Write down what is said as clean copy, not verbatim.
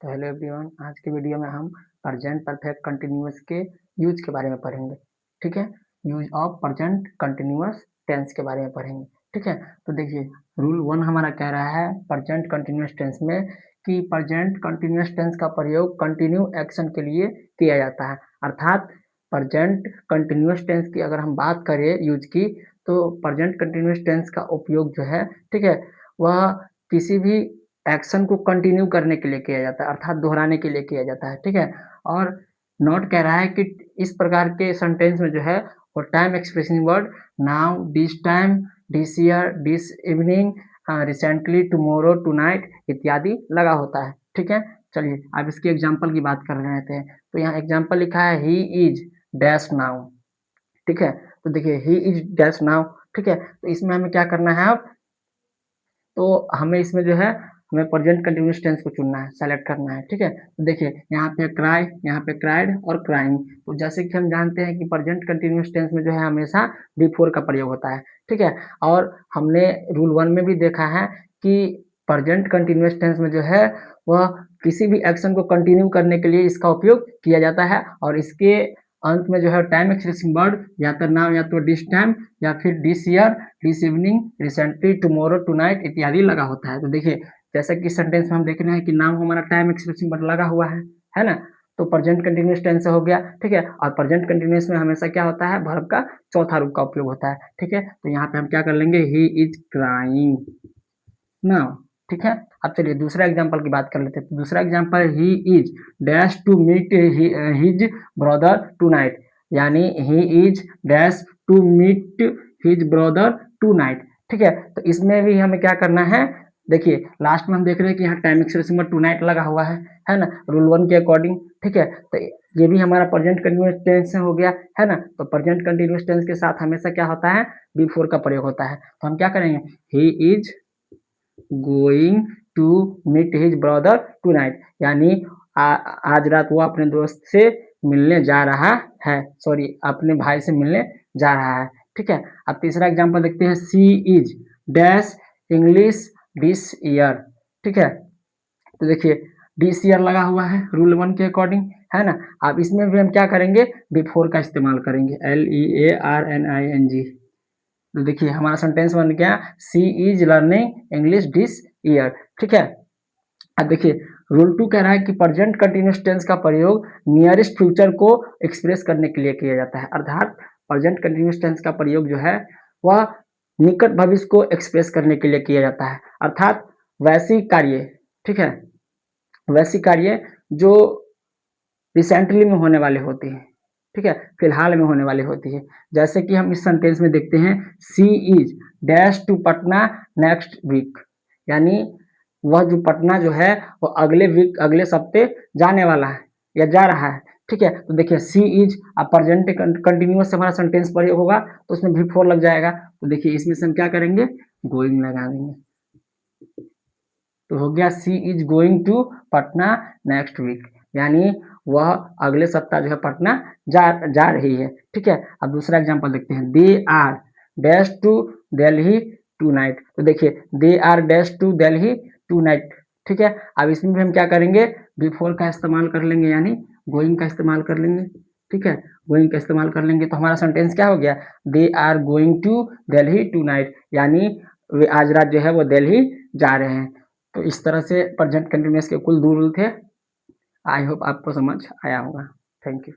तो hello everyone, आज की वीडियो में हम प्रेजेंट परफेक्ट कंटिन्यूअस के यूज के बारे में पढ़ेंगे। ठीक है, use of present continuous tense के बारे में पढ़ेंगे। ठीक है, तो देखिए रूल 1 हमारा कह रहा है प्रेजेंट कंटिन्यूअस टेंस में कि प्रेजेंट कंटिन्यूअस टेंस का प्रयोग कंटिन्यू एक्शन के लिए किया जाता है। अर्थात प्रेजेंट कंटिन्यूअस टेंस की अगर हम बात करें यूज की, तो प्रेजेंट कंटिन्यूअस टेंस का उपयोग जो है, ठीक है, वह किसी भी एक्शन को कंटिन्यू करने के लिए किया जाता है, अर्थात दोहराने के लिए किया जाता है। ठीक है, और नोट कह रहा है कि इस प्रकार के सेंटेंस में जो है वो time expressing word now, this time, this year, this evening, recently, tomorrow, tonight इत्यादि लगा होता है। ठीक है, चलिए अब इसकी एग्जांपल की बात कर रहे थे। तो यहाँ एग्जांपल लिखा है ही इज डैश नाउ। ठीक है, तो देखिए ही इज डैश नाउ। ठीक है, तो इसमें हमें क्या करना है अब, तो हमें इसमें जो है हमें प्रेजेंट कंटिन्यूअस टेंस को चुनना है, सेलेक्ट करना है। ठीक है, तो देखिए यहाँ पे क्राई, यहाँ पे क्राइड और क्राइंग। तो जैसे कि हम जानते हैं कि प्रेजेंट कंटिन्यूअस टेंस में जो है हमेशा बिफोर का प्रयोग होता है। ठीक है, और हमने रूल 1 में भी देखा है कि प्रेजेंट कंटिन्यूअस टेंस में जो है वह किसी भी एक्शन को कंटिन्यू करने के लिए इसका उपयोग किया जाता है, और इसके अंत में जो है टाइम एक्सप्रेसिंग वर्ड या तो नाउ या तो दिस टाइम या फिर this year, this evening, recently, tomorrow, tonight इत्यादि लगा होता है। तो देखिए जैसा कि सेंटेंस में हम देख रहे हैं कि नाउ हमारा टाइम एक्सप्रेसिंग वर्ड लगा हुआ है ना, तो प्रेजेंट कंटिन्यूअस टेंस से हो गया। ठीक है, और प्रेजेंट कंटिन्यूअस में हमेशा क्या होता है, वर्ब का चौथा रूप का उपयोग होता है। ठीक है, तो यहाँ पे हम क्या कर लेंगे, ही इज क्राइंग नाउ। ठीक है, अब चलिए दूसरा एग्जांपल की बात कर लेते हैं। तो दूसरा example he is dash to meet his brother tonight, यानी he is dash to meet his brother tonight. ठीक है, तो इसमें भी हमें क्या करना है, देखिए लास्ट में हम देख रहे हैं कि यहाँ टाइम एक्सप्रेशन में टुनाइट लगा हुआ है ना, रूल 1 के अकॉर्डिंग। ठीक है, तो ये भी हमारा प्रेजेंट कंटिन्यूअस टेंस हो गया है ना। तो प्रेजेंट कंटिन्यूअस टेंस के साथ हमेशा क्या होता है, बिफोर का प्रयोग होता है। तो हम क्या करेंगे, he is going to meet his brother tonight, यानी आज रात वो अपने दोस्त से मिलने जा रहा है, सॉरी अपने भाई से मिलने जा रहा है। ठीक है, अब तीसरा एग्जांपल देखते हैं, she is dash English this year. ठीक है, तो देखिए दिस ईयर लगा हुआ है रूल 1 के अकॉर्डिंग, है ना। अब इसमें भी हम क्या करेंगे, बिफोर का इस्तेमाल करेंगे, LEARNING। तो देखिए हमारा सेंटेंस बन गया, she is learning English this year. ठीक है, अब देखिए रूल 2 कह रहा है कि प्रेजेंट कंटिन्यूअस टेंस का प्रयोग नियरेस्ट फ्यूचर को एक्सप्रेस करने के लिए किया जाता है। अर्थात प्रेजेंट कंटिन्यूअस टेंस का प्रयोग जो है वह निकट भविष्य को एक्सप्रेस करने के लिए किया जाता है। अर्थात वैसी कार्य, ठीक है, वैसी कार्य जो रिसेंटली में होने वाले होती है। ठीक है, फिलहाल में होने वाली होती है। जैसे कि हम इस सेंटेंस में देखते हैं, she is dash to Patna next week, यानी वह जो पटना जो है वो अगले वीक, अगले सप्ते जाने वाला है या जा रहा है। ठीक है, तो देखिए सी इज अब प्रेजेंट कंटिन्यूअस से हमारा सेंटेंस प्रयोग होगा तो उसमें भी फोर लग जाएगा। तो देखिए इसमें से हम क्या करेंगे, गोइंग लगा देंगे, तो हो गया she is going to Patna next week, यानी वह अगले सप्ताह जो है पटना जा रही है। ठीक है, अब दूसरा एग्जांपल देखते हैं, they are dash to Delhi tonight. तो देखिए they are dash to Delhi tonight. ठीक है, अब इसमें भी हम क्या करेंगे, बिफोर का इस्तेमाल कर लेंगे, यानी गोइंग का इस्तेमाल कर लेंगे। ठीक है, गोइंग का इस्तेमाल कर लेंगे तो हमारा सेंटेंस क्या हो गया, they are going to Delhi tonight, यानी वे आज रात जो है वो दिल्ली जा रहे हैं। तो इस तरह से प्रेजेंट कंटिन्यूअस के कुल 2 रूल थे। आई होप आपको समझ आया होगा। Thank you.